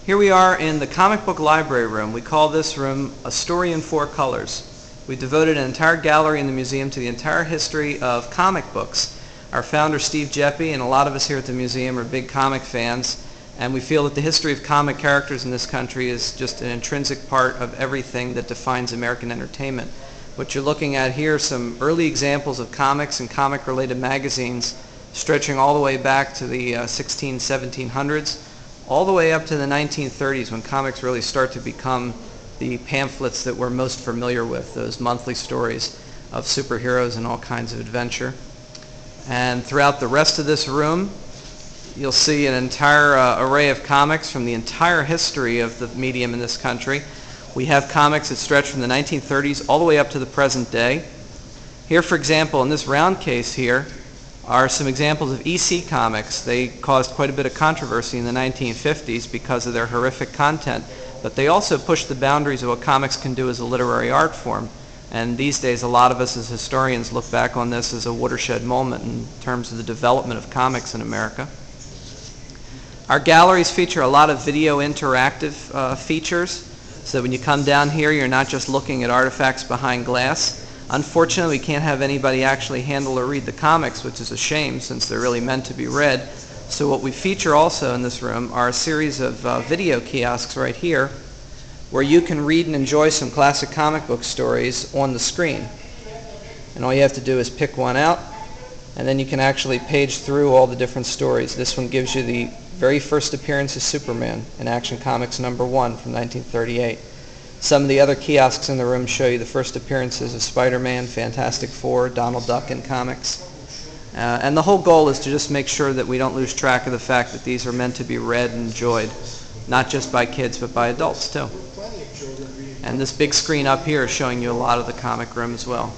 Here we are in the comic book library room. We call this room A Story in Four Colors. We devoted an entire gallery in the museum to the entire history of comic books. Our founder, Steve Geppi, and a lot of us here at the museum are big comic fans, and we feel that the history of comic characters in this country is just an intrinsic part of everything that defines American entertainment. What you're looking at here are some early examples of comics and comic-related magazines stretching all the way back to the 1700s, all the way up to the 1930s when comics really start to become the pamphlets that we're most familiar with, those monthly stories of superheroes and all kinds of adventure. And throughout the rest of this room, you'll see an entire array of comics from the entire history of the medium in this country. We have comics that stretch from the 1930s all the way up to the present day. Here, for example, in this round case here, are some examples of EC comics. They caused quite a bit of controversy in the 1950s because of their horrific content, but they also pushed the boundaries of what comics can do as a literary art form. And these days, a lot of us as historians look back on this as a watershed moment in terms of the development of comics in America. Our galleries feature a lot of video interactive features, so that when you come down here, you're not just looking at artifacts behind glass. Unfortunately, we can't have anybody actually handle or read the comics, which is a shame since they're really meant to be read. So what we feature also in this room are a series of video kiosks right here where you can read and enjoy some classic comic book stories on the screen. And all you have to do is pick one out, and then you can actually page through all the different stories. This one gives you the very first appearance of Superman in Action Comics #1 from 1938. Some of the other kiosks in the room show you the first appearances of Spider-Man, Fantastic Four, Donald Duck in comics. And the whole goal is to just make sure that we don't lose track of the fact that these are meant to be read and enjoyed, not just by kids but by adults too. And this big screen up here is showing you a lot of the comic room as well.